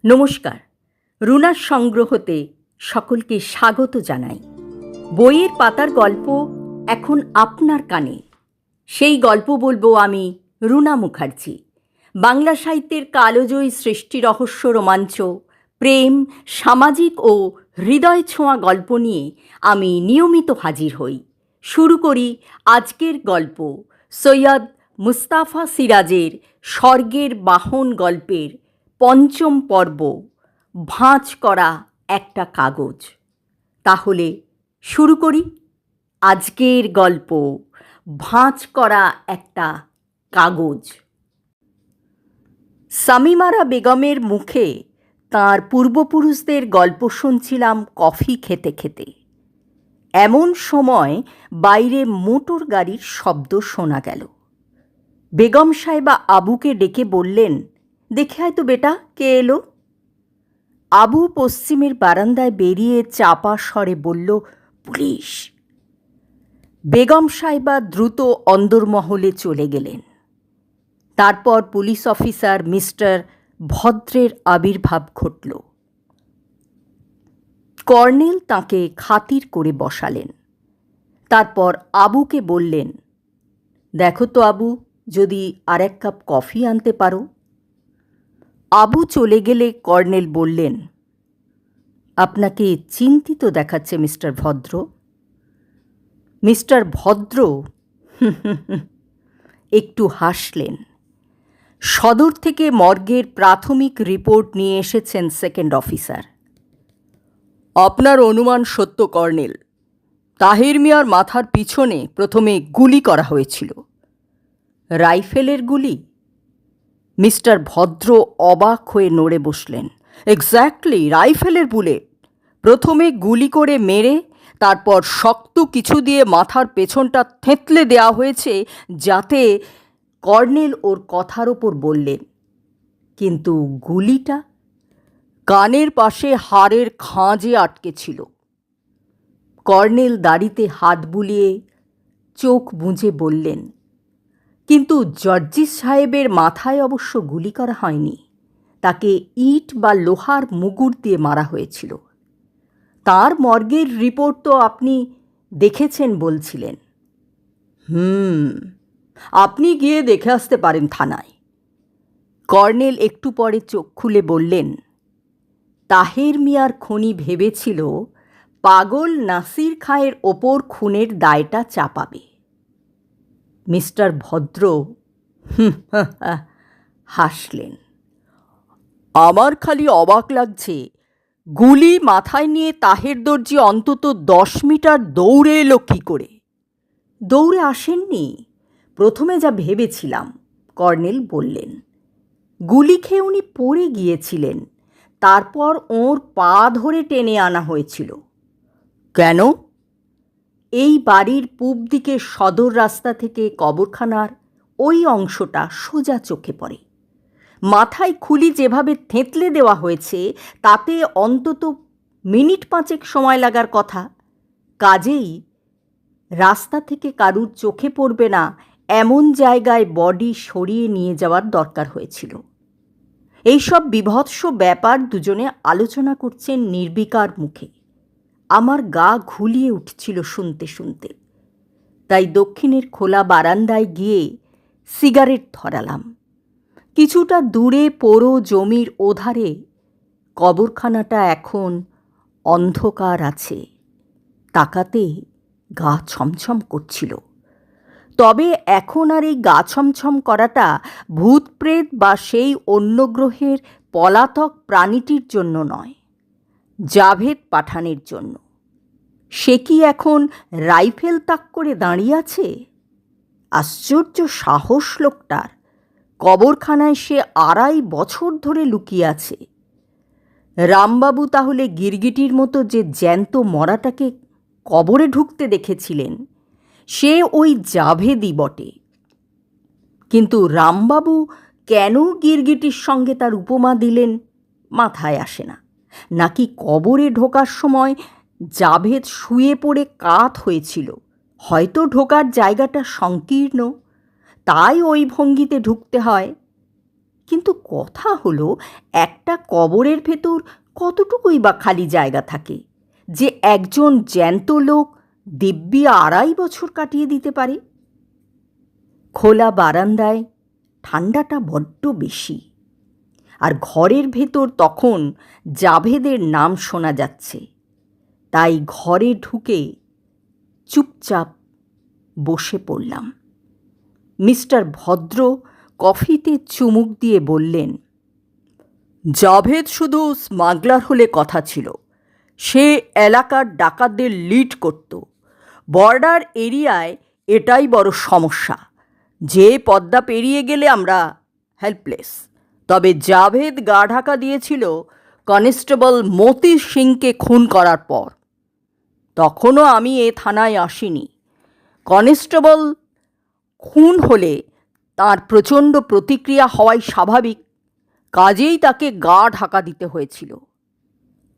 নমস্কার। রুনার সংগ্রহতে সকলকে স্বাগত জানাই। বইয়ের পাতার গল্প এখন আপনার কানে। সেই গল্প বলবো আমি, রুনা মুখার্জি। বাংলা সাহিত্যের কালজয়ী সৃষ্টি, রহস্য, রোমাঞ্চ, প্রেম, সামাজিক ও হৃদয় ছোঁয়া গল্প নিয়ে আমি নিয়মিত হাজির হই। শুরু করি আজকের গল্প, সৈয়দ মুস্তাফা সিরাজের স্বর্গের বাহন গল্পের পঞ্চম পর্ব, ভাঁজ করা একটা কাগজ। তাহলে শুরু করি আজকের গল্প, ভাঁজ করা একটা কাগজ। সামিমারা বেগমের মুখে তাঁর পূর্বপুরুষদের গল্প শুনছিলাম কফি খেতে খেতে। এমন সময় বাইরে মোটর গাড়ির শব্দ শোনা গেল। বেগম সাহেবা আবুকে ডেকে বললেন, দেখে আয় তো বেটা, কে এলো। আবু পশ্চিমের বারান্দায় বেরিয়ে চাপা স্বরে বলল, পুলিশ। বেগম সাহেবা দ্রুত অন্দরমহলে চলে গেলেন। তারপর পুলিশ অফিসার মিস্টার ভদ্রের আবির্ভাব ঘটল। কর্নেল তাঁকে খাতির করে বসালেন। তারপর আবুকে বললেন, দেখো তো আবু, যদি আর এক কাপ কফি আনতে পারো। আবু চলে গেলে কর্নেল বললেন, আপনাকে চিন্তিত দেখাচ্ছে মিস্টার ভদ্র। মিস্টার ভদ্র একটু হাসলেন। সদর থেকে মর্গের প্রাথমিক রিপোর্ট নিয়ে এসেছেন সেকেন্ড অফিসার। আপনার অনুমান সত্য কর্নেল। তাহির মিয়ার মাথার পিছনে প্রথমে গুলি করা হয়েছিল। রাইফেলের গুলি? মিস্টার ভদ্র অবাক হয়ে নড়ে বসলেন। এক্স্যাক্টলি, রাইফেলের বুলেট। প্রথমে গুলি করে মেরে তারপর শক্ত কিছু দিয়ে মাথার পেছনটা থেঁতলে দেওয়া হয়েছে, যাতে কর্নেল ওর কথার ওপর বললেন, কিন্তু গুলিটা কানের পাশে হাড়ের খাঁজে আটকে ছিল। কর্নেল দাড়িতে হাত বুলিয়ে চোখ বুজে বললেন, কিন্তু জর্জিস সাহেবের মাথায় অবশ্য গুলি করা হয়নি। তাকে ইট বা লোহার মুগুর দিয়ে মারা হয়েছিল। তার মর্গের রিপোর্ট তো আপনি দেখেছেন বলছিলেন। আপনি গিয়ে দেখে আসতে পারেন থানায়। কর্নেল একটু পরে চোখ খুলে বললেন, তাহের মিয়ার খনি ভেবেছিল পাগল নাসির খাঁয়ের ওপর খুনের দায়টা চাপাবে। মিস্টার ভদ্র হাসলেন। আমার খালি অবাক লাগছে, গুলি মাথায় নিয়ে তাহের দর্জি অন্তত 10 মিটার দৌড়ে এলো কী করে? দৌড়ে আসেননি, প্রথমে যা ভেবেছিলাম, কর্নেল বললেন। গুলি খেয়ে উনি পড়ে গিয়েছিলেন, তারপর ওর পা ধরে টেনে আনা হয়েছিল। কেন? এই বাড়ির পূব দিকে সদর রাস্তা থেকে কবরখানার ওই অংশটা সোজা চোখে পড়ে। মাথায় খুলি যেভাবে থেঁতলে দেওয়া হয়েছে, তাতে অন্তত মিনিট 5 সময় লাগার কথা। কাজেই রাস্তা থেকে কারুর চোখে পড়বে না এমন জায়গায় বডি সরিয়ে নিয়ে যাওয়ার দরকার হয়েছিল। এইসব বিভৎস ব্যাপার দুজনে আলোচনা করছেন নির্বিকার মুখে। আমার গা ঘুলিয়ে উঠছিল শুনতে শুনতে। তাই দক্ষিণের খোলা বারান্দায় গিয়ে সিগারেট ধরালাম। কিছুটা দূরে পোড়ো জমির ওধারে কবরখানাটা এখন অন্ধকার আছে। তাকাতে গা ছমছম করছিল। তবে এখন আর এই গা ছমছম করাটা ভূত প্রেত বা সেই অন্য গ্রহের পলাতক প্রাণীটির জন্য নয়, জাভেদ পাঠানের জন্য। সে কি এখন রাইফেল তাক করে দাঁড়িয়ে আছে? আশ্চর্য সাহস লোকটার। কবরখানায় সে 2.5 বছর ধরে লুকিয়ে আছে। রামবাবু তাহলে গিরগিটির মতো যে জ্যান্ত মরাটাকে কবরে ঢুকতে দেখেছিলেন, সে ওই জাভেদই বটে। কিন্তু রামবাবু কেন গিরগিটির সঙ্গে তার উপমা দিলেন মাথায় আসে না। নাকি কবরে ঢোকার সময় জাভেদ শুয়ে পড়ে কাত হয়েছিল, হয়তো ঢোকার জায়গাটা সংকীর্ণ, তাই ওই ভঙ্গিতে ঢুকতে হয়। কিন্তু কথা হলো, একটা কবরের ভেতর কতটুকুই বা খালি জায়গা থাকে যে একজন জ্যান্ত লোক দিব্যি 2.5 বছর কাটিয়ে দিতে পারে? খোলা বারান্দায় ঠান্ডাটা বড্ড বেশি, আর ঘরের ভেতর তখন জাভেদের নাম শোনা যাচ্ছে। তাই ঘরে ঢুকে চুপচাপ বসে পড়লাম। মিস্টার ভদ্র কফিতে চুমুক দিয়ে বললেন, জাভেদ শুধু স্মাগলার হলে কথা ছিল, সে এলাকার ডাকাতদের লিড করত। বর্ডার এরিয়ায় এটাই বড় সমস্যা, যে পদ্মা পেরিয়ে গেলে আমরা হেল্পলেস। তবে জাভেদ গা ঢাকা দিয়েছিল কনস্টেবল মতি সিংকে খুন করার পর। তখনও আমি এ থানায় আসিনি। কনস্টেবল খুন হলে তার প্রচণ্ড প্রতিক্রিয়া হওয়াই স্বাভাবিক, কাজেই তাকে গা ঢাকা দিতে হয়েছিল।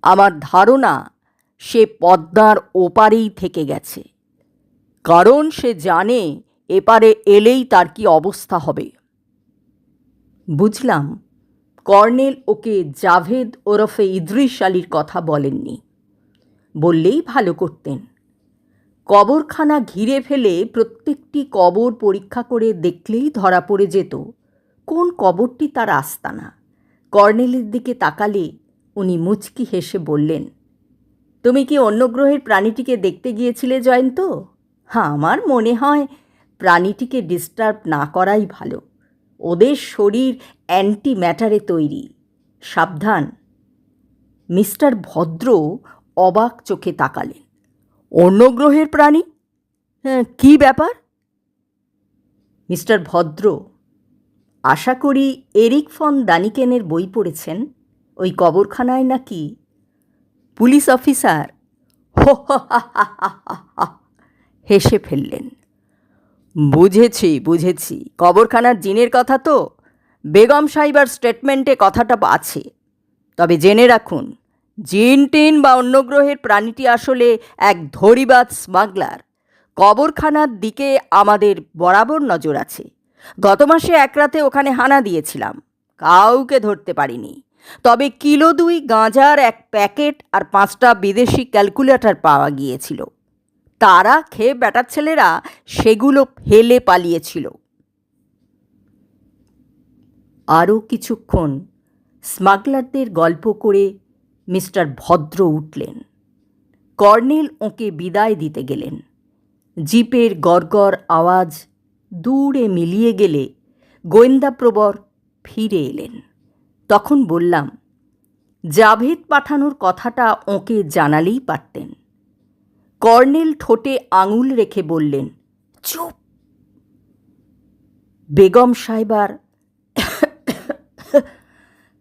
আমার ধারণা সে পদ্মার ওপারেই থেকে গেছে, কারণ সে জানে এপারে এলেই তার কি অবস্থা হবে। বুঝলাম কর্নেল ওকে জাভেদ ওরফে ইদ্রিস আলীর কথা বলেননি, বললেই ভালো করতেন। কবরখানা ঘিরে ফেলে প্রত্যেকটি কবর পরীক্ষা করে দেখলেই ধরা পড়ে যেত কোন কবরটি তার আস্তানা। কর্নেলের দিকে তাকালে উনি মুচকি হেসে বললেন, তুমি কি অন্য গ্রহের প্রাণীটিকে দেখতে গিয়েছিলে জয়ন্ত? আমার মনে হয় প্রাণীটিকে ডিস্টার্ব না করাই ভালো। ওদের শরীর অ্যান্টি ম্যাটারে তৈরি, সাবধান। মিস্টার ভদ্র অবাক চোখে তাকালেন। অন্য গ্রহের প্রাণী? কী ব্যাপার? মিস্টার ভদ্র, আশা করি এরিক ফন দানিকেনের বই পড়েছেন। ওই কবরখানায় নাকি পুলিশ অফিসার হেসে ফেললেন। বুঝেছি, কবরখানার জিনের কথা তো। বেগম সাহিবার স্টেটমেন্টে কথাটা আছে। তবে জেনে রাখুন, জিন টিন বা অন্য গ্রহের প্রাণীটি আসলে এক ধরিবাজ স্মাগলার। কবরখানার দিকে আমাদের বরাবর নজর আছে। গত মাসে এক রাতে ওখানে হানা দিয়েছিলাম, কাউকে ধরতে পারিনি। তবে কিলো 2 গাঁজার এক প্যাকেট আর 5টা বিদেশি ক্যালকুলেটর পাওয়া গিয়েছিল। তারা খেয়ে ব্যাটার ছেলেরা সেগুলো ফেলে পালিয়েছিল। আরও কিছুক্ষণ স্মাগলারদের গল্প করে মিস্টার ভদ্র উঠলেন। কর্নেল ওকে বিদায় দিতে গেলেন। জিপের গড়গড় আওয়াজ দূরে মিলিয়ে গেলে গোয়েন্দাপ্রবর ফিরে এলেন। তখন বললাম, জাভেদ পাঠানোর কথাটা ওকে জানালেই পারতেন। কর্নেল ঠোঁটে আঙুল রেখে বললেন, চুপ। বেগম সাহেবার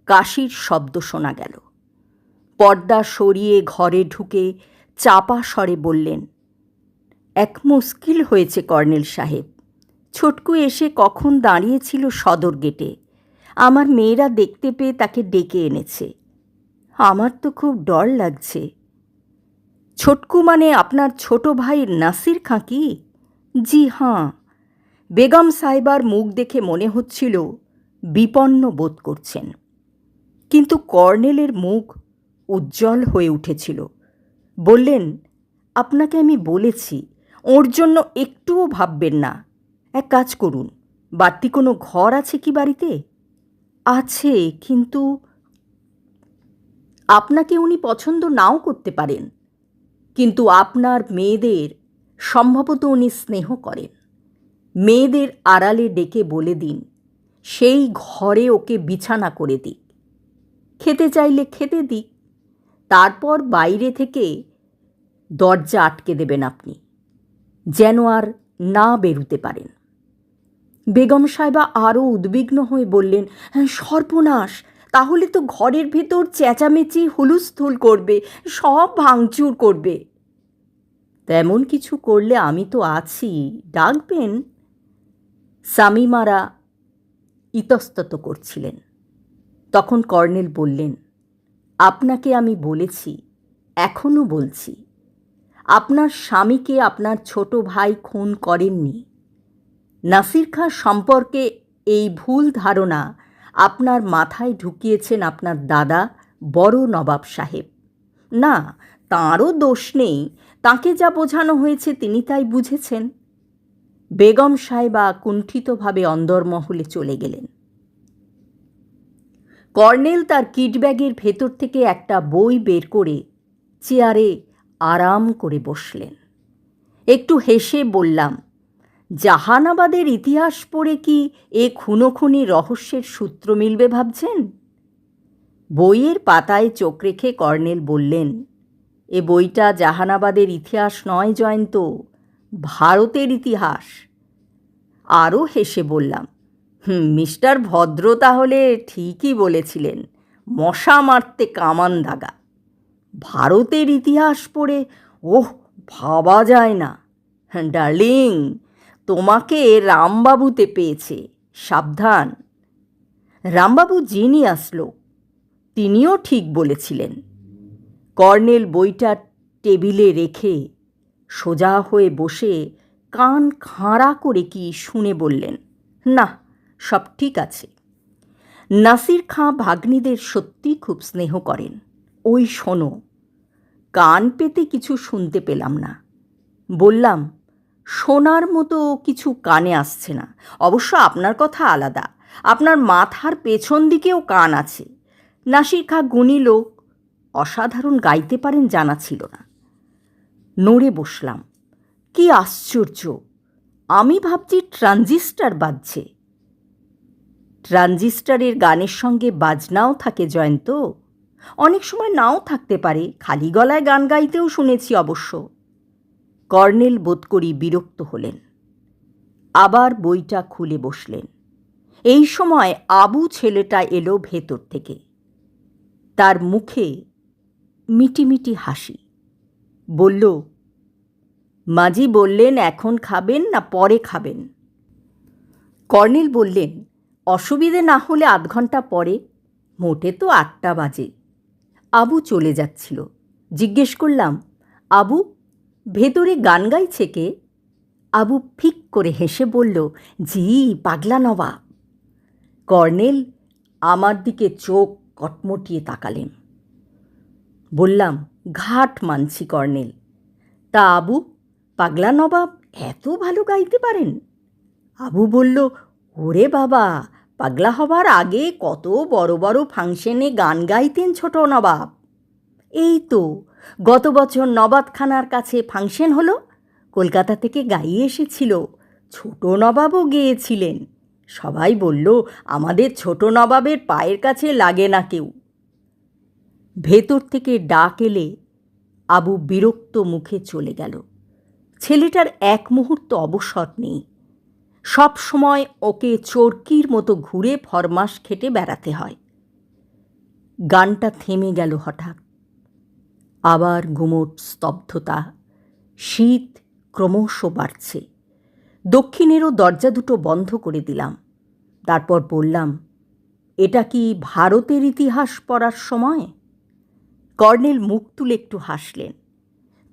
কাশির শব্দ শোনা গেল। পর্দা সরিয়ে ঘরে ঢুকে চাপা স্বরে বললেন, এক মুশকিল হয়েছে কর্নেল সাহেব। ছোটকু এসে কখন দাঁড়িয়েছিল সদর গেটে। আমার মেয়েরা দেখতে পেয়ে তাকে ডেকে এনেছে। আমার তো খুব ডর লাগছে। ছোটকু মানে আপনার ছোট ভাই নাসির খাঁ কি? জি হাঁ। বেগম সাহেবার মুখ দেখে মনে হচ্ছিল বিপন্ন বোধ করছেন, কিন্তু কর্নেলের মুখ উজ্জ্বল হয়ে উঠেছিল। বললেন, আপনাকে আমি বলেছি ওর জন্য একটুও ভাববেন না। এক কাজ করুন, বাড়তি কোনো ঘর আছে কি বাড়িতে? আছে, কিন্তু আপনাকে উনি পছন্দ নাও করতে পারেন, কিন্তু আপনার মেয়েদের সম্ভবত উনি স্নেহ করেন। মেয়েদের আড়ালে ডেকে বলে দিন সেই ঘরে ওকে বিছানা করে দিক। খেতে চাইলে খেতে দিক, তারপর বাইরে থেকে দরজা আটকে দেবেন আপনি, যেন আর না বেরুতে পারেন। বেগম সাহেবা আরও উদ্বিগ্ন হয়ে বললেন, সর্বনাশ! তাহলে তো ঘরের ভেতর চেঁচামেচি হুলুস্থুল করবে, সব ভাঙচুর করবে। তেমন কিছু করলে আমি তো আছি, ডাকবেন। সামিমারা ইতস্তত করছিলেন। তখন কর্নেল বললেন, আপনাকে আমি বলেছি, এখনও বলছি, আপনার স্বামীকে আপনার ছোট ভাই খুন করেননি। নাসির খাঁ সম্পর্কে এই ভুল ধারণা আপনার মাথায় ঢুকিয়েছেন আপনার দাদা বড় নবাব সাহেব। না, তাঁরও দোষ নেই, তাঁকে যা বোঝানো হয়েছে তিনি তাই বুঝেছেন। বেগম সাহেবা কুণ্ঠিতভাবে অন্দরমহলে চলে গেলেন। কর্নেল তার কিটব্যাগের ভেতর থেকে একটা বই বের করে চেয়ারে আরাম করে বসলেন। একটু হেসে বললাম, জাহানাবাদের ইতিহাস পড়ে কি এ খুনোখুনি রহস্যের সূত্র মিলবে ভাবছেন? বইয়ের পাতায় চোখ রেখে কর্নেল বললেন, এ বইটা জাহানাবাদের ইতিহাস নয় জয়ন্ত, ভারতের ইতিহাস। আরও হেসে বললাম, মিস্টার ভদ্র তাহলে ঠিকই বলেছিলেন, মশা মারতে কামান দাগা। ভারতের ইতিহাস পড়ে ওহ, ভাবা যায় না। ডার্লিং, তোমাকে রামবাবুতে পেয়েছে, সাবধান। রামবাবু জিনিয়াস লোক, তিনিও ঠিক বলেছিলেন। কর্নেল বইটা টেবিলে রেখে সোজা হয়ে বসে কান খাঁড়া করে কি শুনে বললেন, না, সব ঠিক আছে। নাসির খাঁ ভাগ্নিদের সত্যি খুব স্নেহ করেন। ওই শোনো। কান পেতে কিছু শুনতে পেলাম না। বললাম, শোনার মতো কিছু কানে আসছে না। অবশ্য আপনার কথা আলাদা, আপনার মাথার পেছন দিকেও কান আছে। নাসির খাঁ গুণী লোক, অসাধারণ গাইতে পারেন জানা ছিল না। নড়ে বসলাম। কি আশ্চর্য, আমি ভাবছি ট্রানজিস্টার বাজছে। ট্রানজিস্টারের গানের সঙ্গে বাজনাও থাকে জয়ন্ত, অনেক সময় নাও থাকতে পারে, খালি গলায় গান গাইতেও শুনেছি অবশ্য। কর্নেল বোধ করি বিরক্ত হলেন, আবার বইটা খুলে বসলেন। এই সময় আবু ছেলেটা এলো ভেতর থেকে। তার মুখে মিটিমিটি হাসি। বলল, মাঝি বললেন এখন খাবেন না পরে খাবেন? কর্নেল বললেন, অসুবিধে না হলে আধ ঘন্টা পরে, মোটে তো 8টা বাজে। আবু চলে যাচ্ছিল। জিজ্ঞেস করলাম, আবু, ভেতরে গান গাইছে কে? আবু ফিক করে হেসে বলল, জি, পাগলা নবাব। কর্নেল আমার দিকে চোখ কটমটিয়ে তাকালেন। বললাম, ঘাট মানছি কর্নেল। তা আবু, পাগলা নবাব এত ভালো গাইতে পারেন? আবু বলল, ওরে বাবা, পাগলা হবার আগে কত বড় বড় ফাংশনে গান গাইতেন ছোট নবাব। এই তো গত বছর নবাবখানার কাছে ফাংশন হলো, কলকাতা থেকে গাইয়ে এসেছিল, ছোট নবাবও গেয়েছিলেন। সবাই বলল, আমাদের ছোট নবাবের পায়ের কাছে লাগে না কেউ। ভেতর থেকে ডাক এলে আবু বিরক্ত মুখে চলে গেল। ছেলেটার এক মুহূর্ত অবসর নেই, সব সময় ওকে চরকির মতো ঘুরে ফরমাস খেটে বেড়াতে হয়। গানটা থেমে গেল হঠাৎ। আবার গুমোট স্তব্ধতা। শীত ক্রমশ বাড়ছে। দক্ষিণেরও দরজা দুটো বন্ধ করে দিলাম। তারপর বললাম, এটা কি ভারতের ইতিহাস পড়ার সময়? কর্নেল মুখ তুলে একটু হাসলেন।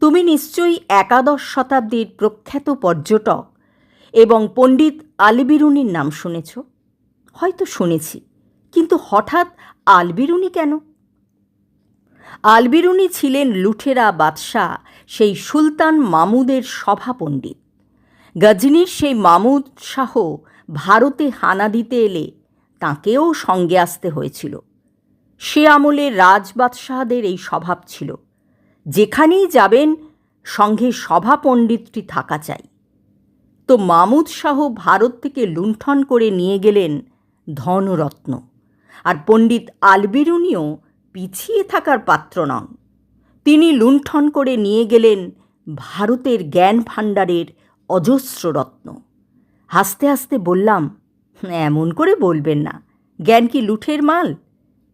তুমি নিশ্চয়ই 11 শতাব্দীর প্রখ্যাত পর্যটক এবং পণ্ডিত আলবিরুনির নাম শুনেছ। হয়তো শুনেছি, কিন্তু হঠাৎ আলবিরুনি কেন? আলবিরুনি ছিলেন লুঠেরা বাদশাহ সেই সুলতান মামুদের সভা পণ্ডিত। গজনির সেই মামুদ শাহ ভারতে হানা দিতে এলে তাঁকেও সঙ্গে আসতে হয়েছিল। সে আমলে রাজবাদশাহদের এই স্বভাব ছিল, যেখানেই যাবেন সঙ্গে সভা পণ্ডিতটি থাকা চাই। তো মামুদ শাহ ভারত থেকে লুণ্ঠন করে নিয়ে গেলেন ধনরত্ন, আর পণ্ডিত আলবিরুনিও পিছিয়ে থাকার পাত্র নন। তিনি লুণ্ঠন করে নিয়ে গেলেন ভারতের জ্ঞান ভাণ্ডারের অজস্র রত্ন। হাসতে হাসতে বললাম, এমন করে বলবেন না, জ্ঞান কি লুঠের মাল?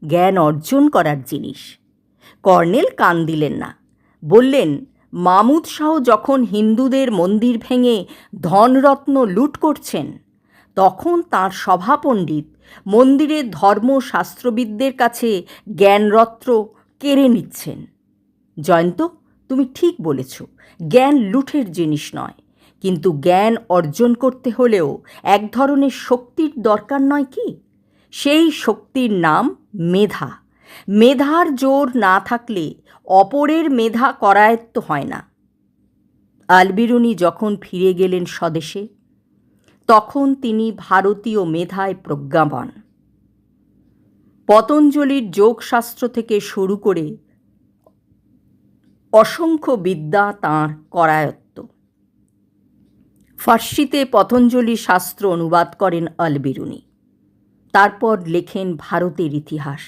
জ্ঞান অর্জন করার জিনিস। কর্নেল কান দিলেন না, বললেন, মামুদ শাহ যখন হিন্দুদের মন্দির ভেঙে ধনরত্ন লুট করছেন, তখন তাঁর সভাপণ্ডিত মন্দিরের ধর্মশাস্ত্রবিদদের কাছে জ্ঞানরত্ন কেড়ে নিচ্ছেন। জয়ন্ত, তুমি ঠিক বলেছ, জ্ঞান লুঠের জিনিস নয়, কিন্তু জ্ঞান অর্জন করতে হলেও এক ধরনের শক্তির দরকার নয় কি? সেই শক্তির নাম মেধা। মেধার জোর না থাকলে অপরের মেধা করায়ত্ত হয় না। আলবিরুনি যখন ফিরে গেলেন স্বদেশে, তখন তিনি ভারতীয় মেধায় প্রজ্ঞাবান। পতঞ্জলির যোগশাস্ত্র থেকে শুরু করে অসংখ্য বিদ্যা তাঁর করায়ত্ত। ফার্সিতে পতঞ্জলি শাস্ত্র অনুবাদ করেন আলবিরুনি। তারপর লেখেন ভারতের ইতিহাস।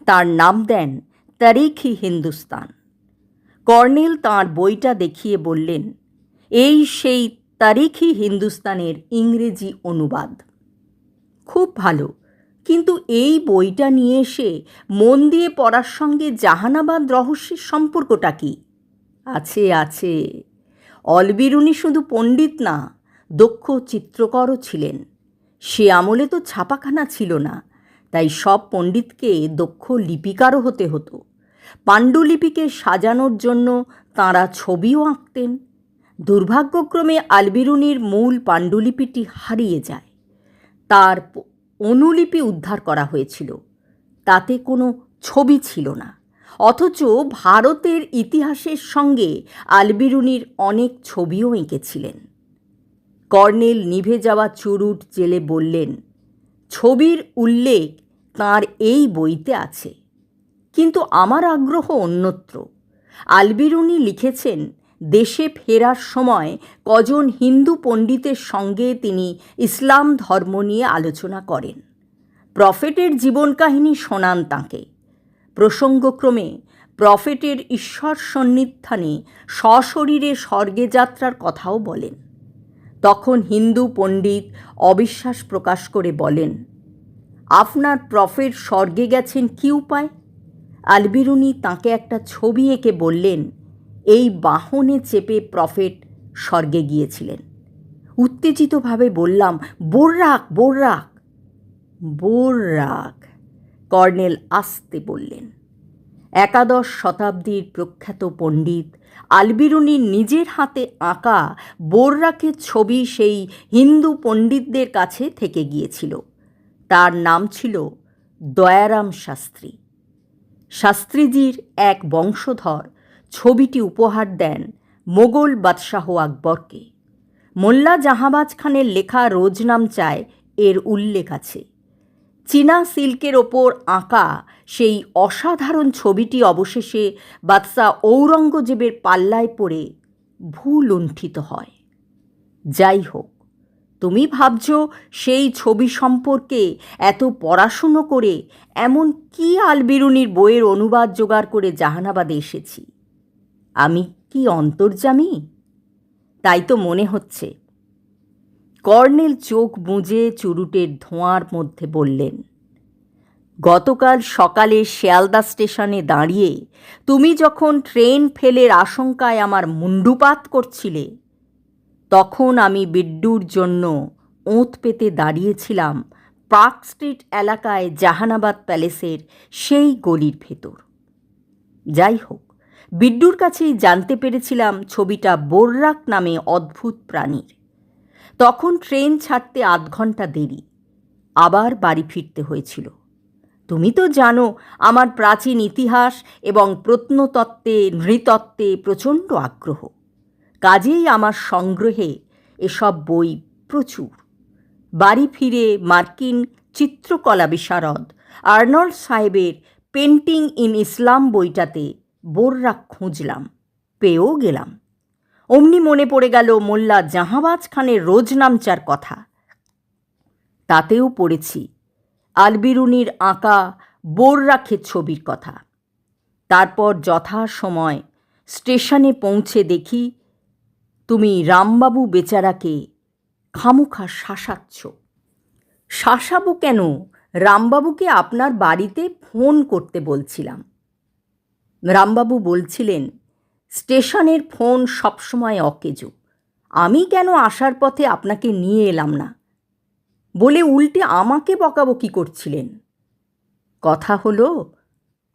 তার নাম দেন তারিখ-ই হিন্দুস্তান। কর্নেল তাঁর বইটা দেখিয়ে বললেন, এই সেই তারিখ-ই হিন্দুস্তানের ইংরেজি অনুবাদ। খুব ভালো, কিন্তু এই বইটা নিয়ে এসে মন দিয়ে পড়ার সঙ্গে জাহানাবাদ রহস্যের সম্পর্কটা কি? আছে। অলবিরুনি শুধু পণ্ডিত না, দক্ষ চিত্রকরও ছিলেন। সে আমলে তো ছাপাখানা ছিল না, তাই সব পণ্ডিতকে দক্ষ লিপিকারও হতে হতো। পাণ্ডুলিপিকে সাজানোর জন্য তাঁরা ছবিও আঁকতেন। দুর্ভাগ্যক্রমে আলবিরুনির মূল পাণ্ডুলিপিটি হারিয়ে যায়। তার অনুলিপি উদ্ধার করা হয়েছিল, তাতে কোনো ছবি ছিল না। অথচ ভারতের ইতিহাসের সঙ্গে আলবিরুনির অনেক ছবিও এঁকেছিলেন। কর্নেল নিভে যাওয়া চুরুট জেলে বললেন, ছবির উল্লেখ তাঁর এই বইতে আছে, কিন্তু আমার আগ্রহ অন্যত্র। আলবিরুনি লিখেছেন, দেশে ফেরার সময় কজন হিন্দু পণ্ডিতের সঙ্গে তিনি ইসলাম ধর্ম নিয়ে আলোচনা করেন। প্রফেটের জীবন কাহিনী শোনান তাঁকে। প্রসঙ্গক্রমে প্রফেটের ঈশ্বর সন্নিধানে সশরীরে স্বর্গে যাত্রার কথাও বলেন। তখন হিন্দু পণ্ডিত অবিশ্বাস প্রকাশ করে বলেন, আপনার প্রফেট স্বর্গে গেছেন কী উপায়? আলবিরুনি তাঁকে একটা ছবি এঁকে বললেন, এই বাহনে চেপে প্রফেট স্বর্গে গিয়েছিলেন। উত্তেজিতভাবে বললাম, বোররাক। কর্নেল আস্তে বললেন, একাদশ শতাব্দীর প্রখ্যাত পণ্ডিত আলবিরুনির নিজের হাতে আঁকা বোররাকের ছবি সেই হিন্দু পণ্ডিতদের কাছে থেকে গিয়েছিল। তার নাম ছিল দয়ারাম শাস্ত্রী। শাস্ত্রীজির এক বংশধর ছবিটি উপহার দেন মোগল বাদশাহ আকবরকে। মোল্লা জাহাবাজ খানের লেখা রোজনামচায় এর উল্লেখ আছে। চীনা সিল্কের ওপর আঁকা সেই অসাধারণ ছবিটি অবশেষে বাদশাহ ঔরঙ্গজেবের পাল্লায় পড়ে ভূলুণ্ঠিত হয়। যাই হোক, তুমি ভাবছ সেই ছবি সম্পর্কে এত পড়াশুনো করে এমন কি আলবিরুনির বইয়ের অনুবাদ জোগাড় করে জাহানাবাদে এসেছি? আমি কি অন্তর্যামী? তাই তো মনে হচ্ছে। কর্নেল চোখ বুজে চুরুটের ধোঁয়ার মধ্যে বললেন, গতকাল সকালে শিয়ালদা স্টেশনে দাঁড়িয়ে তুমি যখন ট্রেন ফেলের আশঙ্কায় আমার মুণ্ডুপাত করছিলে, তখন আমি বিড্ডুর জন্য ওঁত পেতে দাঁড়িয়েছিলাম পার্ক স্ট্রিট এলাকায় জাহানাবাদ প্যালেসের সেই গলির ভেতর। যাই হোক, বিড্ডুর কাছেই জানতে পেরেছিলাম ছবিটা বোররাক নামে অদ্ভুত প্রাণীর। তখন ট্রেন ছাড়তে ৮ ঘন্টা দেরি, আবার বাড়ি ফিরতে হয়েছিল। তুমি তো জানো আমার প্রাচীন ইতিহাস এবং প্রত্নতত্ত্বে নৃতত্ত্বে প্রচণ্ড আগ্রহ। কাজেই আমার সংগ্রহে এসব বই প্রচুর। বাড়ি ফিরে মার্কিন চিত্রকলা বিশারদ আর্নল্ড সাহেবের পেন্টিং ইন ইসলাম বইটাতে বোররাক খুঁজলাম, পেয়েও গেলাম। অমনি মনে পড়ে গেল মোল্লা জাহাবাজ খানের রোজনামচার কথা। তাতেও পড়েছি আলবিরুনির আঁকা বোররাকের ছবির কথা। তারপর যথাসময় স্টেশনে পৌঁছে দেখি তুমি রামবাবু বেচারাকে খামোখা শাসাচ্ছ। শাসাবো কেন? রামবাবুকে আপনার বাড়িতে ফোন করতে বলছিলাম। রামবাবু বলছিলেন, স্টেশনের ফোন সবসময় অকেজো, আমি কেন আসার পথে আপনাকে নিয়ে এলাম না বলে উল্টে আমাকে বকাবকি করছিলেন। কথা হলো,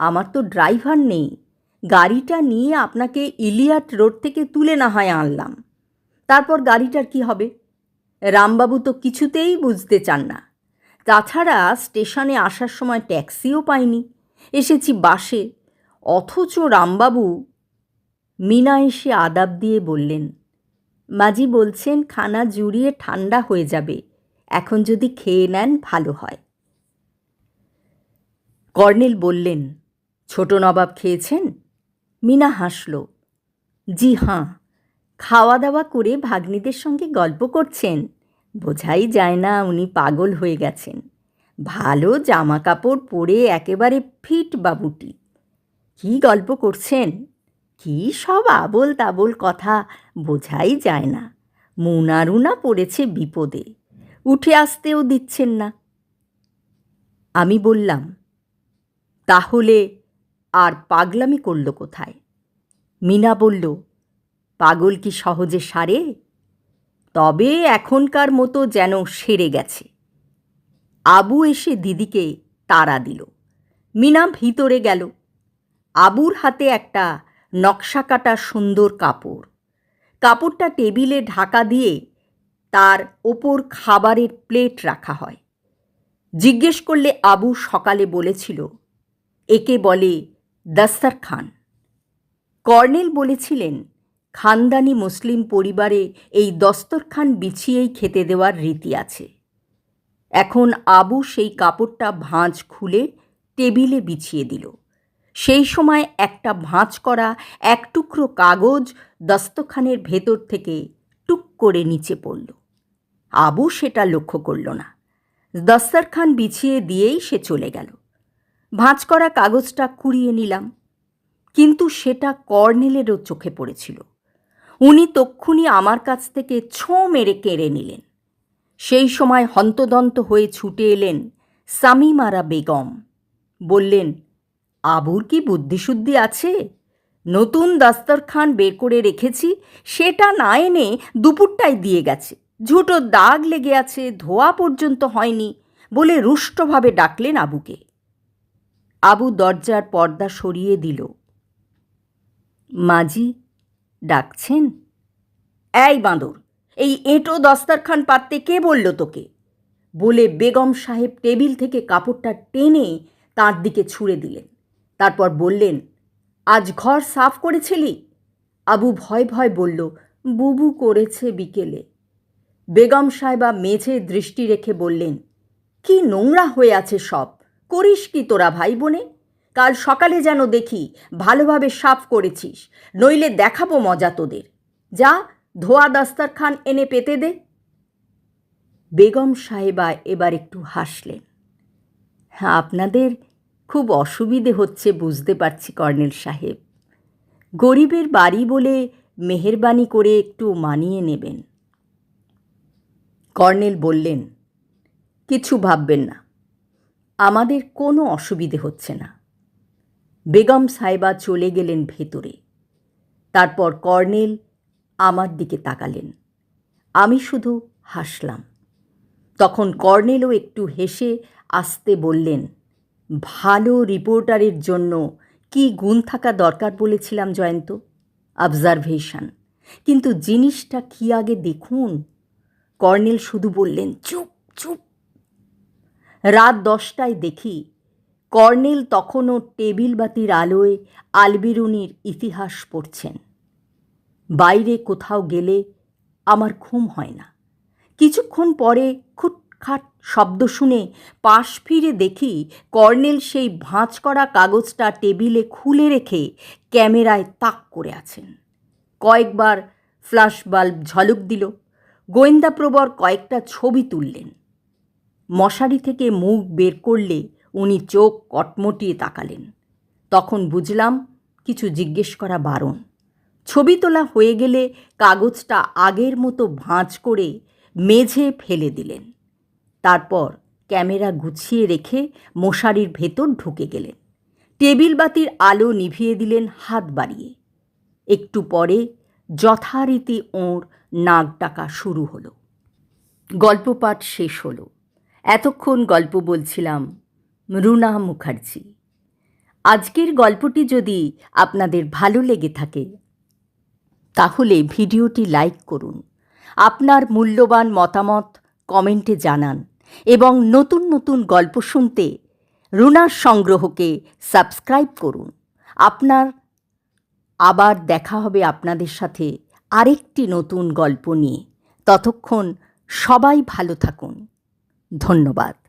আমার তো ড্রাইভার নেই, গাড়িটা নিয়ে আপনাকে ইলিয়াট রোড থেকে তুলে না হয় আনলাম। তারপর গাড়িটার কি হবে? রামবাবু তো কিছুতেই বুঝতে চান না। তাছাড়া স্টেশনে আসার সময় ট্যাক্সিও পাইনি, এসেছি বাসে। অথচ রামবাবু। মীনা এসে আদাব দিয়ে বললেন, মাজি বলছেন খানা জুড়িয়ে ঠান্ডা হয়ে যাবে, এখন যদি খেয়ে নেন ভালো হয়। কর্নেল বললেন, ছোট নবাব খেয়েছেন? মীনা হাসল। জি হাঁ, খাওয়া দাওয়া করে ভাগ্নিদের সঙ্গে গল্প করছেন। বোঝাই যায় না উনি পাগল হয়ে গেছেন। ভালো জামা কাপড় পরে একেবারে ফিট বাবুটি। কী গল্প করছেন, কী সব আবোল তাবোল কথা, বোঝাই যায় না। মুনারুনা পড়েছে বিপদে, উঠে আসতেও দিচ্ছেন না। আমি বললাম, তাহলে আর পাগলামি করল কোথায়? মীনা বলল, পাগল কি সহজে সারে? তবে এখনকার মতো যেন সেরে গেছে। আবু এসে দিদিকে তাড়া দিল। মীনা ভিতরে গেল। আবুর হাতে একটা নকশা কাটা সুন্দর কাপড়। কাপড়টা টেবিলে ঢাকা দিয়ে তার ওপর খাবারের প্লেট রাখা হয়। জিজ্ঞেস করলে আবু সকালে বলেছিল, একে বলে দস্তরখান। কর্নেল বলেছিলেন, খানদানি মুসলিম পরিবারে এই দস্তরখান বিছিয়েই খেতে দেওয়ার রীতি আছে। এখন আবু সেই কাপড়টা ভাঁজ খুলে টেবিলে বিছিয়ে দিল। সেই সময় একটা ভাঁজ করা এক টুকরো কাগজ দস্তরখানের ভেতর থেকে টুক করে নিচে পড়ল। আবু সেটা লক্ষ্য করল না। দস্তরখান বিছিয়ে দিয়েই সে চলে গেল। ভাঁজ করা কাগজটা কুড়িয়ে নিলাম, কিন্তু সেটা কর্নেলেরও চোখে পড়েছিল। উনি তক্ষুনি আমার কাছ থেকে ছোঁ মেরে কেড়ে নিলেন। সেই সময় হন্তদন্ত হয়ে ছুটে এলেন সামিমারা বেগম। বললেন, আবুর কি বুদ্ধিশুদ্ধি আছে? নতুন দস্তরখান বের করে রেখেছি, সেটা না এনে দুপুরটাই দিয়ে গেছে। ঝুটো দাগ লেগে আছে, ধোয়া পর্যন্ত হয়নি বলে রুষ্টভাবে ডাকলেন আবুকে। আবু দরজার পর্দা সরিয়ে দিল। মাজি ডাকছেন? এই বাঁদর, এই এঁটো দস্তরখান পাততে কে বলল তোকে? বলে বেগম সাহেব টেবিল থেকে কাপড়টা টেনে তার দিকে ছুঁড়ে দিলেন। তারপর বললেন, আজ ঘর সাফ করেছিলি? আবু ভয় ভয় বলল, বুবু করেছে বিকেলে। বেগম সাহেবা মেঝে দৃষ্টি রেখে বললেন, কি নোংরা হয়ে আছে সব, করিস কি তোরা ভাই বোনে? কাল সকালে যেন দেখি ভালোভাবে সাফ করেছিস, নইলে দেখাবো মজা তোদের। যা, ধোয়া দস্তরখান এনে পেতে দে। বেগম সাহেবা এবার একটু হাসলেন। আপনাদের খুব অসুবিধে হচ্ছে বুঝতে পারছি কর্নেল সাহেব। গরিবের বাড়ি বলে মেহেরবানি করে একটু মানিয়ে নেবেন। কর্নেল বললেন, কিছু ভাববেন না, আমাদের কোনো অসুবিধে হচ্ছে না। বেগম সাহেবা চলে গেলেন ভেতরে। তারপর কর্নেল আমার দিকে তাকালেন। আমি শুধু হাসলাম। তখন কর্নেলও একটু হেসে আস্তে বললেন, ভালো রিপোর্টারের জন্য কি গুণ থাকা দরকার বলেছিলাম জয়ন্ত? অবজারভেশন। কিন্তু জিনিসটা কি আগে দেখুন। কর্নেল শুধু বললেন, চুপ চুপ। রাত 10টায় দেখি কর্নেল তখনও টেবিল বাতির আলোয় আলবিরুনির ইতিহাস পড়ছেন। বাইরে কোথাও গেলে আমার ঘুম হয় না। কিছুক্ষণ পরে খুটখাট শব্দ শুনে পাশ ফিরে দেখি কর্নেল সেই ভাঁজ করা কাগজটা টেবিলে খুলে রেখে ক্যামেরায় তাক করে আছেন। কয়েকবার ফ্ল্যাশ বাল্ব ঝলক দিল। গোয়েন্দাপ্রবর কয়েকটা ছবি তুললেন। মশারি থেকে মুখ বের করলে উনি চোখ কটমটিয়ে তাকালেন। তখন বুঝলাম কিছু জিজ্ঞেস করা বারণ। ছবি তোলা হয়ে গেলে কাগজটা আগের মতো ভাঁজ করে মেঝে ফেলে দিলেন। তারপর ক্যামেরা গুছিয়ে রেখে মশারির ভেতর ঢুকে গেলেন। টেবিল বাতির আলো নিভিয়ে দিলেন হাত বাড়িয়ে। একটু পরে যথারীতি ওঁর নাক ডাকা শুরু হলো। গল্পপাঠ শেষ হলো। এতক্ষণ গল্প বলছিলাম রুনা মুখার্জি। আজকের গল্পটি যদি আপনাদের ভালো লেগে থাকে তাহলে ভিডিওটি লাইক করুন। আপনার মূল্যবান মতামত কমেন্টে জানান এবং নতুন নতুন গল্প শুনতে রুনার সংগ্রহকে সাবস্ক্রাইব করুন। আবার দেখা হবে আপনাদের সাথে আরেকটি নতুন গল্প নিয়ে। ততক্ষণ সবাই ভালো থাকুন। ধন্যবাদ।